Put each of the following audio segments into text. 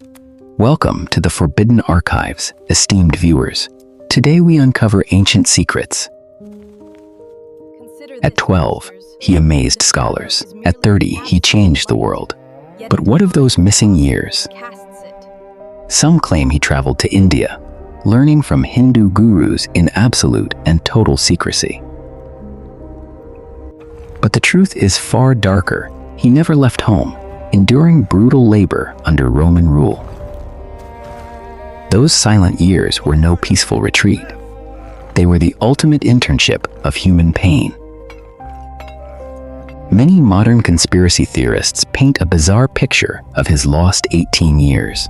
Welcome to the Forbidden Archives, esteemed viewers. Today we uncover ancient secrets. At 12, he amazed scholars. At 30, he changed the world. But what of those missing years? Some claim he traveled to India, learning from Hindu gurus in absolute and total secrecy. But the truth is far darker. He never left home, enduring brutal labor under Roman rule. Those silent years were no peaceful retreat. They were the ultimate internship of human pain. Many modern conspiracy theorists paint a bizarre picture of his lost 18 years.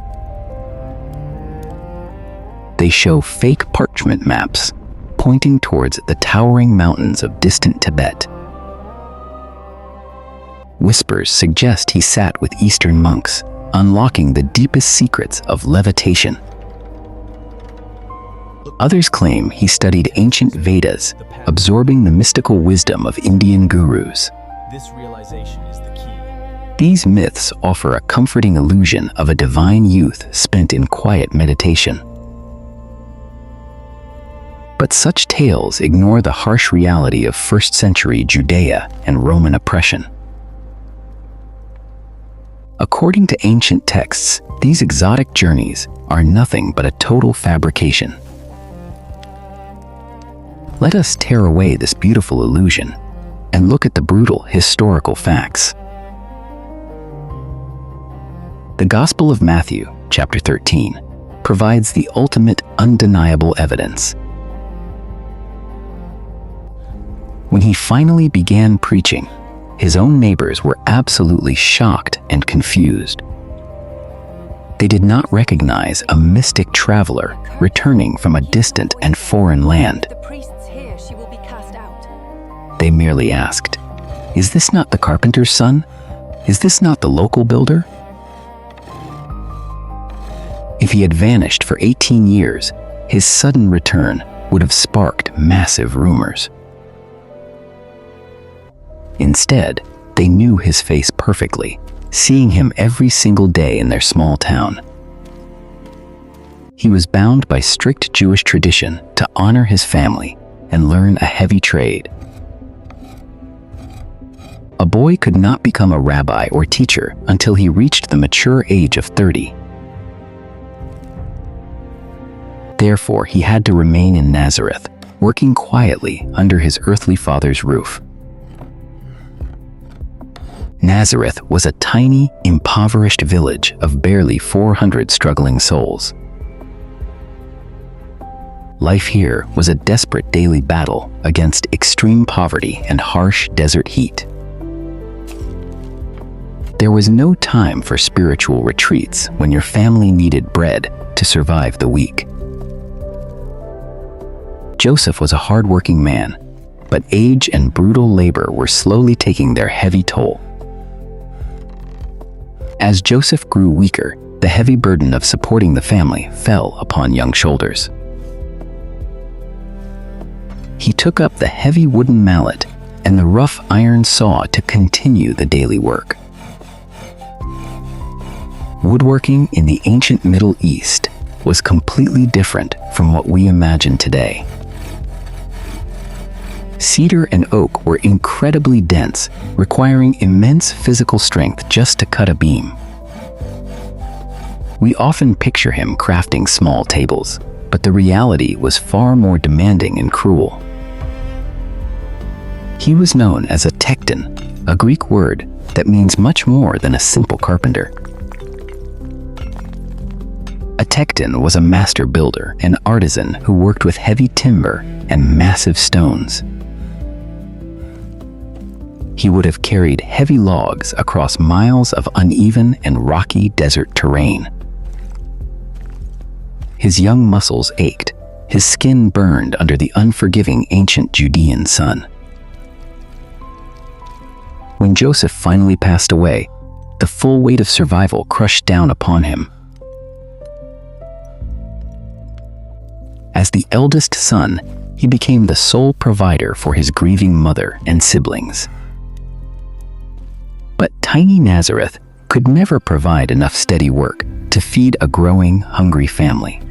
They show fake parchment maps pointing towards the towering mountains of distant Tibet. Whispers suggest he sat with Eastern monks, unlocking the deepest secrets of levitation. Others claim he studied ancient Vedas, absorbing the mystical wisdom of Indian gurus. This realization is the key. These myths offer a comforting illusion of a divine youth spent in quiet meditation. But such tales ignore the harsh reality of first-century Judea and Roman oppression. According to ancient texts, these exotic journeys are nothing but a total fabrication. Let us tear away this beautiful illusion and look at the brutal historical facts. The Gospel of Matthew, chapter 13, provides the ultimate undeniable evidence. When he finally began preaching, his own neighbors were absolutely shocked and confused. They did not recognize a mystic traveler returning from a distant and foreign land. They merely asked, "Is this not the carpenter's son? Is this not the local builder?" If he had vanished for 18 years, his sudden return would have sparked massive rumors. Instead, they knew his face perfectly, seeing him every single day in their small town. He was bound by strict Jewish tradition to honor his family and learn a heavy trade. A boy could not become a rabbi or teacher until he reached the mature age of 30. Therefore, he had to remain in Nazareth, working quietly under his earthly father's roof. Nazareth was a tiny, impoverished village of barely 400 struggling souls. Life here was a desperate daily battle against extreme poverty and harsh desert heat. There was no time for spiritual retreats when your family needed bread to survive the week. Joseph was a hard-working man, but age and brutal labor were slowly taking their heavy toll. As Joseph grew weaker, the heavy burden of supporting the family fell upon young shoulders. He took up the heavy wooden mallet and the rough iron saw to continue the daily work. Woodworking in the ancient Middle East was completely different from what we imagine today. Cedar and oak were incredibly dense, requiring immense physical strength just to cut a beam. We often picture him crafting small tables, but the reality was far more demanding and cruel. He was known as a Tekton, a Greek word that means much more than a simple carpenter. A Tekton was a master builder and artisan who worked with heavy timber and massive stones. He would have carried heavy logs across miles of uneven and rocky desert terrain. His young muscles ached, his skin burned under the unforgiving ancient Judean sun. When Joseph finally passed away, the full weight of survival crushed down upon him. As the eldest son, he became the sole provider for his grieving mother and siblings. But tiny Nazareth could never provide enough steady work to feed a growing, hungry family.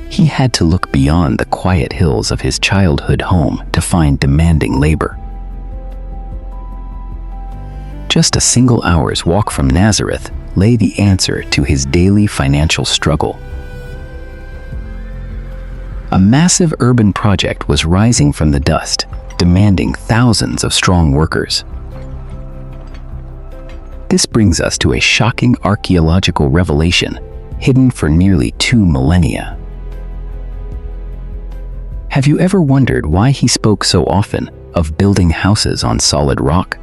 He had to look beyond the quiet hills of his childhood home to find demanding labor. Just a single hour's walk from Nazareth lay the answer to his daily financial struggle. A massive urban project was rising from the dust, demanding thousands of strong workers. This brings us to a shocking archaeological revelation, hidden for nearly 2 millennia. Have you ever wondered why he spoke so often of building houses on solid rock?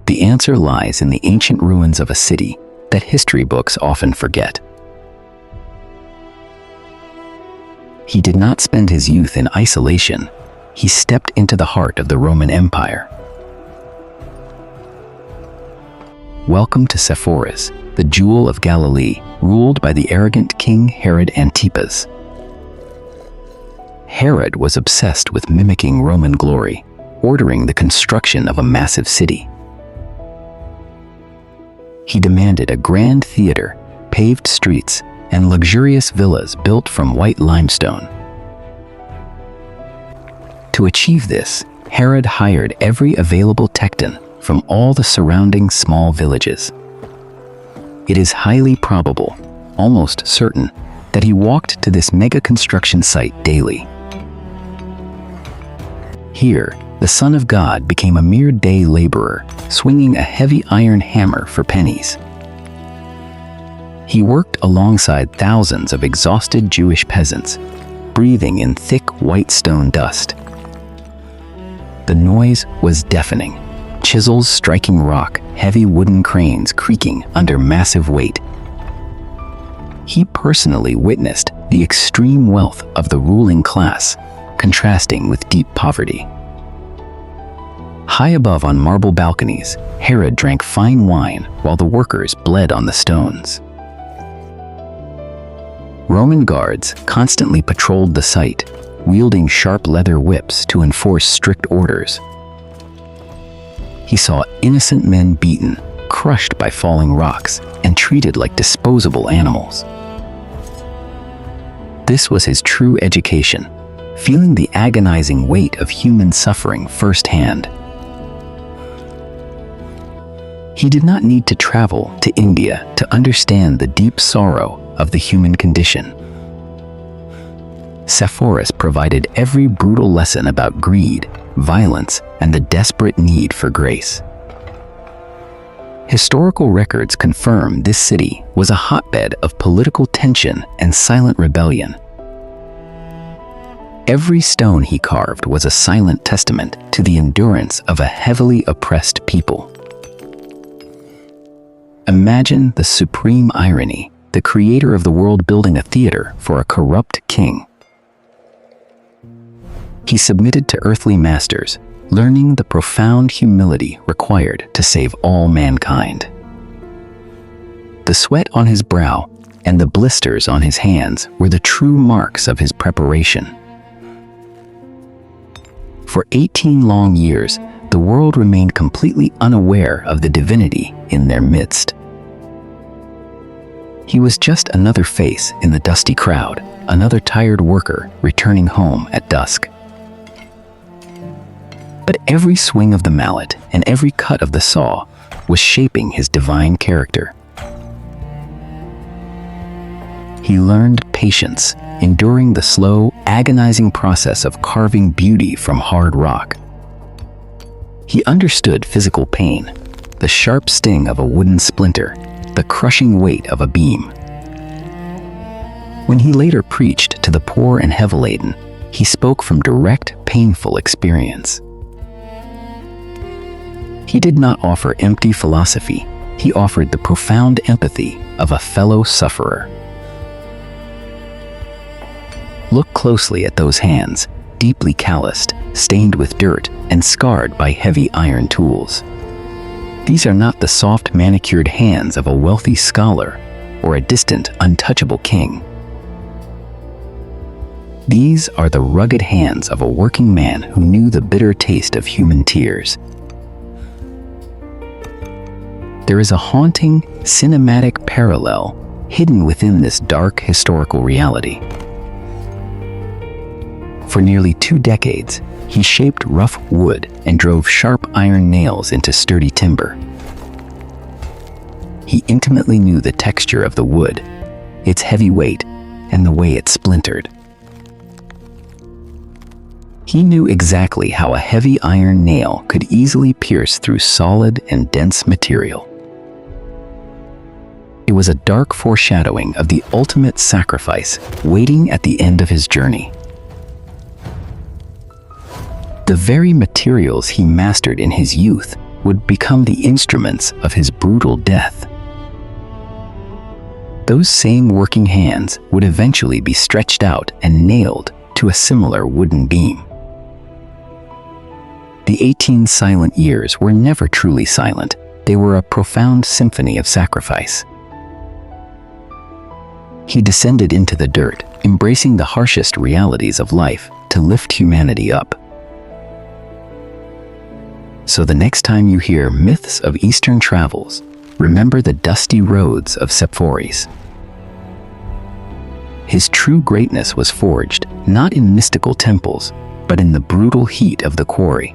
The answer lies in the ancient ruins of a city that history books often forget. He did not spend his youth in isolation. He stepped into the heart of the Roman Empire. Welcome to Sepphoris, the jewel of Galilee, ruled by the arrogant King Herod Antipas. Herod was obsessed with mimicking Roman glory, ordering the construction of a massive city. He demanded a grand theater, paved streets, and luxurious villas built from white limestone. To achieve this, Herod hired every available Tekton from all the surrounding small villages. It is highly probable, almost certain, that he walked to this mega construction site daily. Here, the Son of God became a mere day laborer, swinging a heavy iron hammer for pennies. He worked alongside thousands of exhausted Jewish peasants, breathing in thick white stone dust. The noise was deafening. Chisels striking rock, heavy wooden cranes creaking under massive weight. He personally witnessed the extreme wealth of the ruling class, contrasting with deep poverty. High above on marble balconies, Herod drank fine wine while the workers bled on the stones. Roman guards constantly patrolled the site, wielding sharp leather whips to enforce strict orders. He saw innocent men beaten, crushed by falling rocks, and treated like disposable animals. This was his true education, feeling the agonizing weight of human suffering firsthand. He did not need to travel to India to understand the deep sorrow of the human condition. Sepphoris provided every brutal lesson about greed, violence, and the desperate need for grace. Historical records confirm this city was a hotbed of political tension and silent rebellion. Every stone he carved was a silent testament to the endurance of a heavily oppressed people. Imagine the supreme irony, the creator of the world building a theater for a corrupt king. He submitted to earthly masters, learning the profound humility required to save all mankind. The sweat on his brow and the blisters on his hands were the true marks of his preparation. For 18 long years, the world remained completely unaware of the divinity in their midst. He was just another face in the dusty crowd, another tired worker returning home at dusk. But every swing of the mallet and every cut of the saw was shaping his divine character. He learned patience, enduring the slow, agonizing process of carving beauty from hard rock. He understood physical pain, the sharp sting of a wooden splinter, the crushing weight of a beam. When he later preached to the poor and heavy-laden, he spoke from direct, painful experience. He did not offer empty philosophy. He offered the profound empathy of a fellow sufferer. Look closely at those hands, deeply calloused, stained with dirt, and scarred by heavy iron tools. These are not the soft, manicured hands of a wealthy scholar or a distant, untouchable king. These are the rugged hands of a working man who knew the bitter taste of human tears. there is a haunting, cinematic parallel hidden within this dark historical reality. For nearly 2 decades, he shaped rough wood and drove sharp iron nails into sturdy timber. He intimately knew the texture of the wood, its heavy weight, and the way it splintered. He knew exactly how a heavy iron nail could easily pierce through solid and dense material. It was a dark foreshadowing of the ultimate sacrifice waiting at the end of his journey. The very materials he mastered in his youth would become the instruments of his brutal death. Those same working hands would eventually be stretched out and nailed to a similar wooden beam. The 18 silent years were never truly silent. They were a profound symphony of sacrifice. He descended into the dirt, embracing the harshest realities of life to lift humanity up. So the next time you hear myths of Eastern travels, remember the dusty roads of Sepphoris. His true greatness was forged not in mystical temples, but in the brutal heat of the quarry.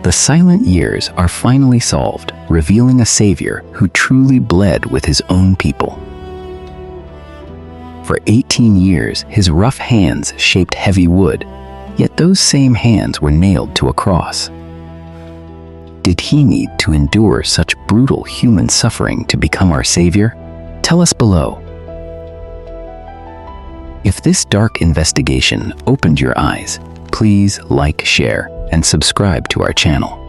The silent years are finally solved, revealing a savior who truly bled with his own people. For 18 years, his rough hands shaped heavy wood, yet those same hands were nailed to a cross. Did he need to endure such brutal human suffering to become our savior? Tell us below. If this dark investigation opened your eyes, please like, share, and subscribe to our channel.